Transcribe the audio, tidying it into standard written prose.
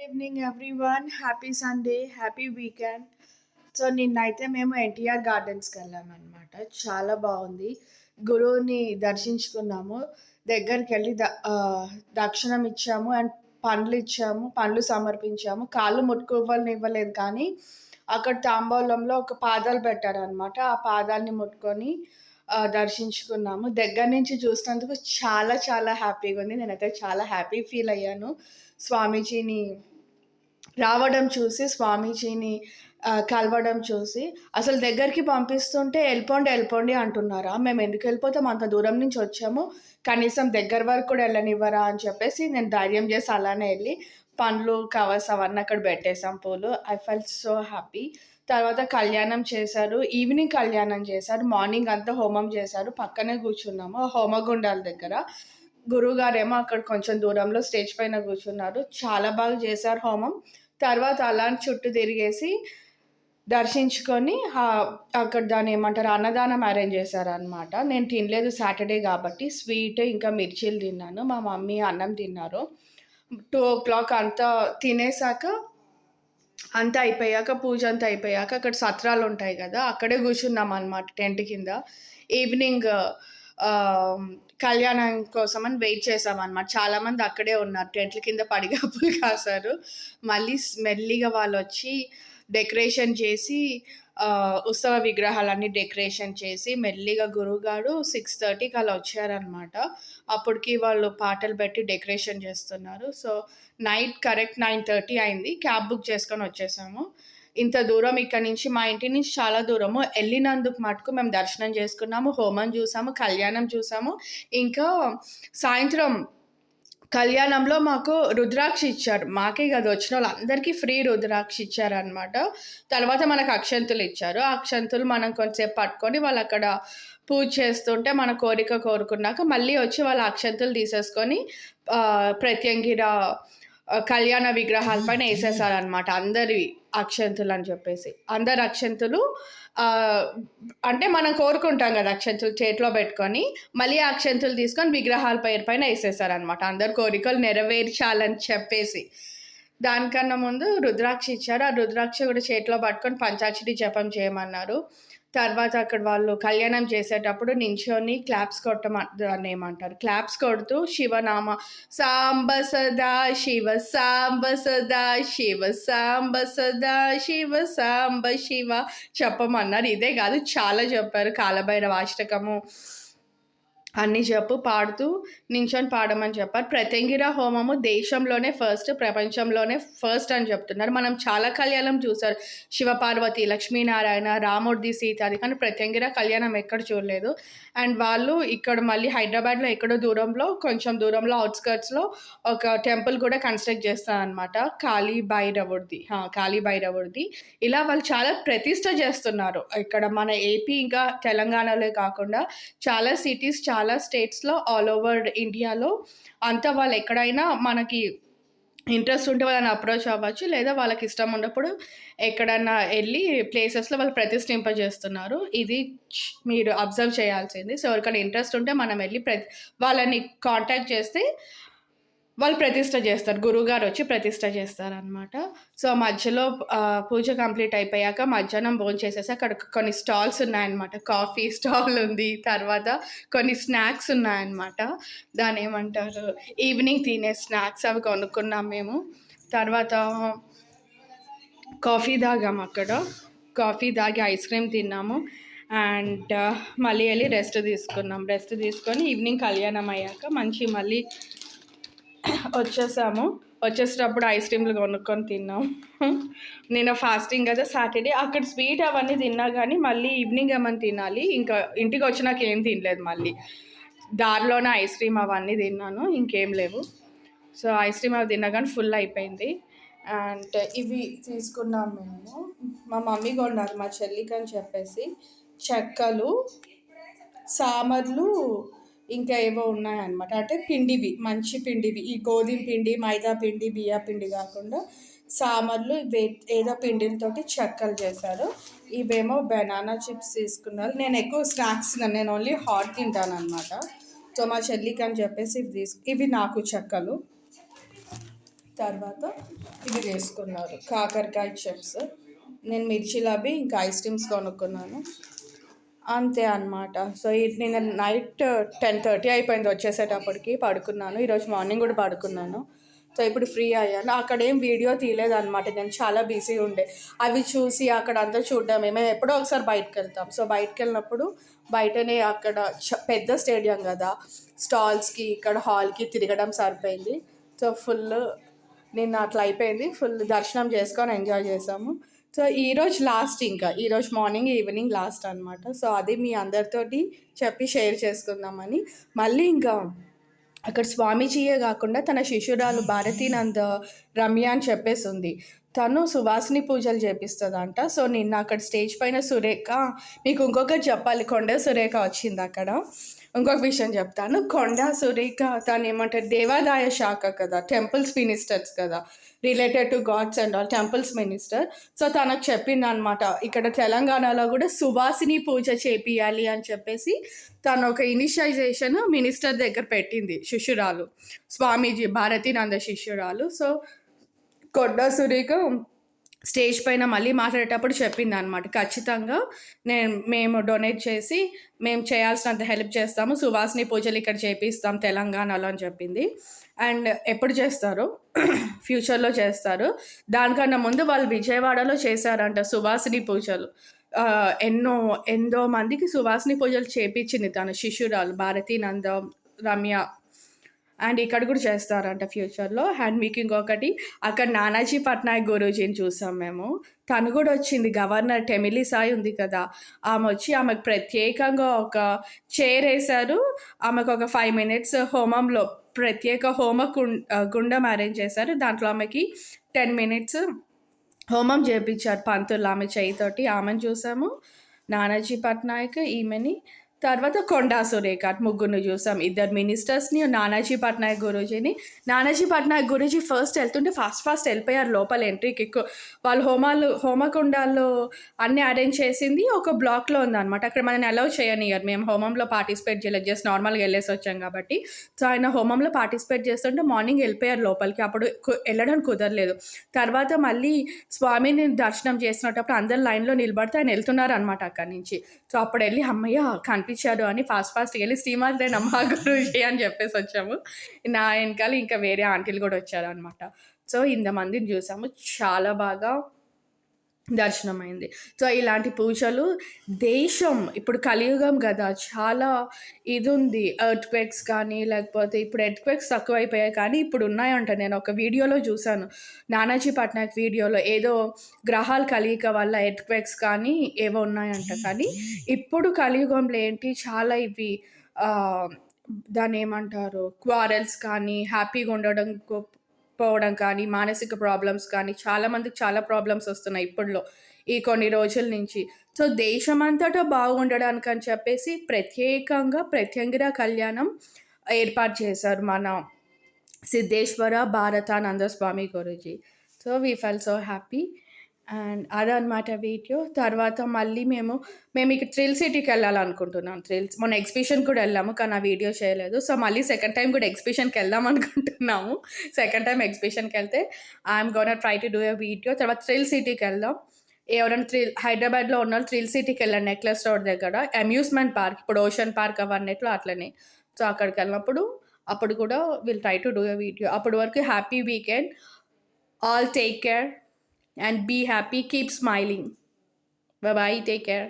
Evening everyone. Happy Sunday, happy weekend. So నిన్నైతే మేము ఎన్టీఆర్ గార్డెన్స్కి వెళ్ళామన్నమాట. చాలా బాగుంది. గురువుని దర్శించుకున్నాము. దగ్గరికి వెళ్ళి దక్షిణం ఇచ్చాము అండ్ పండ్లు ఇచ్చాము, పండ్లు సమర్పించాము. కాళ్ళు ముట్టుకోవాలని ఇవ్వలేదు, కానీ అక్కడ తాంబూలంలో ఒక పాదాలు పెట్టారనమాట. ఆ పాదాలని ముట్టుకొని దర్శించుకున్నాము. దగ్గర నుంచి చూసినందుకు చాలా చాలా హ్యాపీగా ఉంది. నేనైతే చాలా హ్యాపీ ఫీల్ అయ్యాను. స్వామీజీని రావడం చూసి, స్వామీజీని కలవడం చూసి. అసలు దగ్గరికి పంపిస్తుంటే వెళ్ళిపోండి వెళ్ళిపోండి అంటున్నారా? మేము ఎందుకు వెళ్ళిపోతాం, అంత దూరం నుంచి వచ్చాము, కనీసం దగ్గర వరకు కూడా వెళ్ళనివ్వరా అని చెప్పేసి నేను ధైర్యం చేసి అలానే వెళ్ళి పండ్లు కవర్స్ అవన్నీ అక్కడ పెట్టేసాం, పూలు. I felt so happy. తర్వాత కళ్యాణం చేశారు, ఈవినింగ్ కళ్యాణం చేశారు. మార్నింగ్ అంతా హోమం చేశారు. పక్కనే కూర్చున్నాము హోమగుండాల దగ్గర. గురువుగారేమో అక్కడ కొంచెం దూరంలో స్టేజ్ పైన కూర్చున్నారు. చాలా బాగా చేశారు హోమం. తర్వాత అలా చుట్టూ తిరిగేసి దర్శించుకొని అక్కడ దాన్ని ఏమంటారు, అన్నదానం అరేంజ్ చేశారనమాట. నేను తినలేదు సాటర్డే కాబట్టి, స్వీట్ ఇంకా మిర్చీలు తిన్నాను. మా మమ్మీ అన్నం తిన్నారు. 2 o'clock అంతా తినేసాక, అంతా అయిపోయాక, పూజ అంతా అయిపోయాక అక్కడ సత్రాలు ఉంటాయి కదా, అక్కడే కూర్చున్నాం అనమాట టెంట్ కింద. ఈవినింగ్ కళ్యాణం కోసం అని వెయిట్ చేసామన్నమాట. చాలామంది అక్కడే ఉన్నారు, టెంట్ల కింద పడిగాపులు కాశారు. మళ్ళీ మెల్లిగా వాళ్ళు వచ్చి డెకరేషన్ చేసి, ఉత్సవ విగ్రహాలన్నీ డెకరేషన్ చేసి మెల్లిగా గురువుగారు 6:30కి అలా వచ్చారనమాట. అప్పటికి వాళ్ళు పాటలు పెట్టి డెకరేషన్ చేస్తున్నారు. సో నైట్ కరెక్ట్ 9:30 అయింది. క్యాబ్ బుక్ చేసుకొని వచ్చేసాము. ఇంత దూరం ఇక్కడ నుంచి, మా ఇంటి నుంచి చాలా దూరము. వెళ్ళినందుకు మటుకు మేము దర్శనం చేసుకున్నాము, హోమం చూసాము, కళ్యాణం చూసాము. ఇంకా సాయంత్రం కళ్యాణంలో మాకు రుద్రాక్ష ఇచ్చారు. మాకే కాదు, వచ్చిన వాళ్ళందరికీ ఫ్రీ రుద్రాక్ష ఇచ్చారనమాట. తర్వాత మనకు అక్షంతులు ఇచ్చారు. ఆ అక్షంతులు మనం కొంచెంసేపు పట్టుకొని వాళ్ళు అక్కడ పూజ చేస్తుంటే మన కోరిక కోరుకున్నాక మళ్ళీ వచ్చి వాళ్ళ అక్షంతులు తీసేసుకొని ప్రత్యంగిర కళ్యాణ విగ్రహాలపైన వేసేసారనమాట. అందరి అక్షంతులు అని చెప్పేసి, అందరి అక్షంతులు అంటే మనం కోరుకుంటాం కదా, అక్షంతులు చేతిలో పెట్టుకొని మళ్ళీ ఆ అక్షంతులు తీసుకొని విగ్రహాల పైన వేసేసారనమాట. అందరి కోరికలు నెరవేర్చాలని చెప్పేసి. దానికన్నా ముందు రుద్రాక్ష ఇచ్చారు. ఆ రుద్రాక్ష కూడా చేతిలో పట్టుకొని పంచాక్షరి జపం చేయమన్నారు. తర్వాత అక్కడ వాళ్ళు కళ్యాణం చేసేటప్పుడు నించొని క్లాప్స్ కొట్టమని ఏమంటారు, క్లాప్స్ కొడుతూ శివనామ సాంబ సదా శివ సాంబ సదా శివ సాంబ సదా శివ సాంబ శివ చెప్పమన్నారు. ఇదే కాదు, చాలా చెప్పారు. కాలభైరవ అష్టకము అన్నీ పాడుతూ నించొని పాడమని చెప్పారు. ప్రత్యంగిర హోమము దేశంలోనే ఫస్ట్, ప్రపంచంలోనే ఫస్ట్ అని చెప్తున్నారు. మనం చాలా కళ్యాణం చూసారు, శివపార్వతి, లక్ష్మీనారాయణ, రాముడిది, సీతాది, కానీ ప్రత్యంగిర కళ్యాణం ఎక్కడ చూడలేదు. అండ్ వాళ్ళు ఇక్కడ మళ్ళీ హైదరాబాద్లో ఎక్కడో దూరంలో, కొంచెం దూరంలో అవుట్స్కర్ట్స్లో ఒక టెంపుల్ కూడా కన్స్ట్రక్ట్ చేస్తారనమాట, కాళీభైరవుడిది. ఇలా వాళ్ళు చాలా ప్రతిష్ట చేస్తున్నారు ఇక్కడ మన ఏపీ ఇంకా తెలంగాణలో కాకుండా చాలా సిటీస్, చాలా స్టేట్స్లో, ఆల్ ఓవర్ ఇండియాలో అంతా. వాళ్ళు ఎక్కడైనా మనకి ఇంట్రెస్ట్ ఉంటే వాళ్ళని అప్రోచ్ అవ్వచ్చు, లేదా వాళ్ళకి ఇష్టం ఉన్నప్పుడు ఎక్కడన్నా వెళ్ళి ప్లేసెస్లో వాళ్ళు ప్రతిష్ఠింపజేస్తున్నారు. ఇది మీరు అబ్జర్వ్ చేయాల్సింది. సో ఎవరికైనా ఇంట్రెస్ట్ ఉంటే మనం వెళ్ళి వాళ్ళని కాంటాక్ట్ చేస్తే వాళ్ళు ప్రతిష్ట చేస్తారు, గురువుగారు వచ్చి ప్రతిష్ట చేస్తారనమాట. సో మధ్యలో పూజ కంప్లీట్ అయిపోయాక మధ్యాహ్నం భోజనం చేసేసి అక్కడ కొన్ని స్టాల్స్ ఉన్నాయన్నమాట. కాఫీ స్టాల్ ఉంది, తర్వాత కొన్ని స్నాక్స్ ఉన్నాయన్నమాట. దాని ఏమంటారు, ఈవినింగ్ తినే స్నాక్స్, అవి కొనుక్కున్నాం మేము. తర్వాత కాఫీ తాగాము అక్కడ, కాఫీ తాగి ఐస్ క్రీమ్ తిన్నాము. అండ్ మళ్ళీ వెళ్ళి రెస్ట్ తీసుకొని ఈవినింగ్ కళ్యాణం అయ్యాక మళ్ళీ వచ్చేటప్పుడు ఐస్ క్రీమ్లు కొనుక్కొని తిన్నాం. నేను ఫాస్టింగ్ కదా సాటర్డే. అక్కడ స్వీట్ అవన్నీ తిన్నా, కానీ మళ్ళీ ఈవినింగ్ ఏమని తినాలి, ఇంకా ఇంటికి వచ్చినాక ఏం తినలేదు. మళ్ళీ దారిలోనే ఐస్ క్రీమ్ అవన్నీ తిన్నాను, ఇంకేం లేవు. సో ఐస్ క్రీమ్ అవి తిన్నా కానీ ఫుల్ అయిపోయింది. అండ్ ఇవి తీసుకున్నాం మేము, మా మమ్మీ కొన్నారు మా చెల్లికి అని చెప్పేసి. చెక్కలు, సామర్లు, ఇంకా ఏవో ఉన్నాయన్నమాట. అంటే పిండివి, మంచి పిండివి, ఈ గోధుమ పిండి, మైదా పిండి, బియ్య పిండి కాకుండా సామర్లు, ఏదో పిండిలతోటి చెక్కలు చేశారు. ఇవేమో బనానా చిప్స్ తీసుకున్నారు. నేను ఎక్కువ స్నాక్స్ నేను ఓన్లీ హాట్ తింటాను అనమాట. సో మా చెల్లికి అని చెప్పేసి ఇవి నాకు చెక్కలు. తర్వాత ఇది చేసుకున్నారు కాకరకాయ చిప్స్. నేను మిర్చిలు ఇంకా ఐస్ క్రీమ్స్ కొనుక్కున్నాను. అంతే అనమాట. సో నిన్న నైట్ 10:30 అయిపోయింది వచ్చేసేటప్పటికి. పడుకున్నాను. ఈరోజు మార్నింగ్ కూడా పడుకున్నాను. సో ఇప్పుడు ఫ్రీ అయ్యాను. అక్కడేం వీడియో తీయలేదన్నమాట, నేను చాలా బిజీ ఉండే. అవి చూసి అక్కడ అంతా చూడడమే. మేము ఎప్పుడో ఒకసారి బయటకు వెళ్తాం. సో బయటకు వెళ్ళినప్పుడు బయటనే అక్కడ పెద్ద స్టేడియం కదా, స్టాల్స్కి ఇక్కడ హాల్కి తిరగడం సరిపోయింది. సో ఫుల్ నిన్న అట్లా అయిపోయింది. ఫుల్ దర్శనం చేసుకొని ఎంజాయ్ చేసాము. సో ఈరోజు లాస్ట్, ఇంకా ఈరోజు మార్నింగ్ ఈవినింగ్ లాస్ట్ అనమాట. సో అది మీ అందరితోటి చెప్పి షేర్ చేసుకుందామని. మళ్ళీ ఇంకా అక్కడ స్వామీజీయే కాకుండా తన శిష్యురాలు భారతీనంద రమ్య అని చెప్పేసి ఉంది. తను సువాసిని పూజలు చేపిస్తుందంట. సో నిన్న అక్కడ స్టేజ్ పైన సురేఖ, మీకు ఇంకొకటి చెప్పాలి, కొండ సురేఖ వచ్చింది అక్కడ. ఇంకొక విషయం చెప్తాను. కొండ సురేఖ తను ఏమంటారు, దేవాదాయ శాఖ కదా, టెంపుల్స్ మినిస్టర్స్ కదా, related to gods and all, temples minister. So తనకు చెప్పింది అనమాట, ఇక్కడ తెలంగాణలో కూడా సువాసిని పూజ చేపియాలి అని చెప్పేసి తను ఒక ఇనిషియైజేషన్ మినిస్టర్ దగ్గర పెట్టింది, శిష్యురాలు, స్వామీజీ భారతీనంద శిష్యురాలు. సో కొండ సురేఖ స్టేజ్ పైన మళ్ళీ మాట్లాడేటప్పుడు చెప్పింది అనమాట, ఖచ్చితంగా మేము డొనేట్ చేసి మేము చేయాల్సినంత హెల్ప్ చేస్తాము, సువాసిని పూజలు ఇక్కడ చేపిస్తాం తెలంగాణలో అని చెప్పింది. అండ్ ఎప్పుడు చేస్తారు, ఫ్యూచర్లో చేస్తారు. దానికన్నా ముందు వాళ్ళు విజయవాడలో చేశారంట సువాసిని పూజలు. ఎంతో మందికి సువాసిని పూజలు చేపించింది తన శిష్యురాలు భారతీనంద రమ్య. అండ్ ఇక్కడ కూడా చేస్తారంట ఫ్యూచర్లో. అండ్ మీకు ఇంకొకటి, అక్కడ నానాజీ పట్నాయక్ గురూజీని చూసాం మేము. తను కూడా వచ్చింది, గవర్నర్ టెమిలి సాయి ఉంది కదా, ఆమె వచ్చి ఆమెకు ప్రత్యేకంగా ఒక చైర్ వేశారు. ఆమెకు ఒక 5 minutes హోమంలో ప్రత్యేక గుండం అరేంజ్ చేశారు. దాంట్లో ఆమెకి 10 minutes హోమం చేయించారు పంతులు ఆమె చేయితోటి. ఆమెను చూసాము, నానాజీ పట్నాయక్, ఈమెని, తర్వాత కొండా సురేఖ, ముగ్గురిని చూసాం. 2 మినిస్టర్స్ని, నానాజీ పట్నాయక్ గురూజీని. నానాజీ పట్నాయక్ గురూజీ ఫస్ట్ వెళ్తుంటే ఫాస్ట్ వెళ్ళిపోయారు లోపల ఎంట్రీకి. వాళ్ళు హోమకుండాల్లో అన్నీ అరేంజ్ చేసింది ఒక బ్లాక్లో ఉందన్నమాట. అక్కడ మనని అలౌ చేయనియర్, మేము హోమంలో పార్టిసిపేట్ చేయలేదు, జస్ట్ నార్మల్గా వెళ్ళేసి వచ్చాం కాబట్టి. సో ఆయన హోమంలో పార్టిసిపేట్ చేస్తుంటే మార్నింగ్ వెళ్ళిపోయారు లోపలికి, అప్పుడు వెళ్ళడానికి కుదరలేదు. తర్వాత మళ్ళీ స్వామిని దర్శనం చేసినప్పుడు అందరు లైన్లో నిలబడితే ఆయన వెళ్తున్నారు అనమాట అక్కడి నుంచి. సో అప్పుడు వెళ్ళి అమ్మయ్య కనిపించాడు అని ఫాస్ట్గా వెళ్ళి శ్రీమాత్రే నమః గురూజీ అని చెప్పేసి వచ్చాము. నా వెనకాల ఇంకా వేరే ఆంటీలు కూడా వచ్చారు అనమాట. సో ఇంతమందిని చూసాము, చాలా బాగా దర్శనమైంది. సో ఇలాంటి పూజలు దేశం ఇప్పుడు కలియుగం కదా, చాలా ఇది ఉంది, ఎర్త్క్వేక్స్ కానీ, లేకపోతే ఇప్పుడు ఎర్త్క్వేక్స్ తక్కువైపోయాయి కానీ ఇప్పుడు ఉన్నాయంట. నేను ఒక వీడియోలో చూశాను, నానాజీ పట్నాయక్ వీడియోలో, ఏదో గ్రహాల కలయిక వల్ల ఎర్త్క్వేక్స్ కానీ ఏవో ఉన్నాయంట. కానీ ఇప్పుడు కలియుగంలో ఏంటి, చాలా ఇవి దాన్ని ఏమంటారు, క్వారల్స్ కానీ, హ్యాపీగా ఉండడం పోవడం కానీ, మానసిక ప్రాబ్లమ్స్ కానీ, చాలామందికి చాలా ప్రాబ్లమ్స్ వస్తున్నాయి ఇప్పట్లో ఈ కొన్ని రోజుల నుంచి. సో దేశమంతటా బాగుండడానికి అని చెప్పేసి ప్రత్యేకంగా ప్రత్యంగిర కళ్యాణం ఏర్పాటు చేశారు మన Siddheshwara Bharatananda Swami Guruji. So we felt so happy. And అదనమాట వీడియో. తర్వాత మళ్ళీ మేము ఇక్కడ థ్రిల్ సిటీకి వెళ్ళాలనుకుంటున్నాం. మొన్న ఎగ్జిబిషన్ కూడా వెళ్ళాము కానీ ఆ వీడియో చేయలేదు. సో మళ్ళీ సెకండ్ టైం కూడా ఎగ్జిబిషన్కి వెళ్దాం అనుకుంటున్నాము. సెకండ్ టైం ఎగ్జిబిషన్కి వెళ్తే I'm gonna try to do a video. తర్వాత థ్రిల్ సిటీకి వెళ్దాం. ఎవరైనా హైదరాబాద్లో ఉన్న వాళ్ళు థ్రిల్ సిటీకి వెళ్ళండి, నెక్లెస్ రోడ్ దగ్గర అమ్యూస్మెంట్ పార్క్, ఇప్పుడు ఓషన్ పార్క్ అవన్నట్లు అట్లనే. సో అక్కడికి వెళ్ళినప్పుడు అప్పుడు కూడా will try to do a video. అప్పటి వరకు happy weekend, all take care and be happy, keep smiling. Bye bye, take care.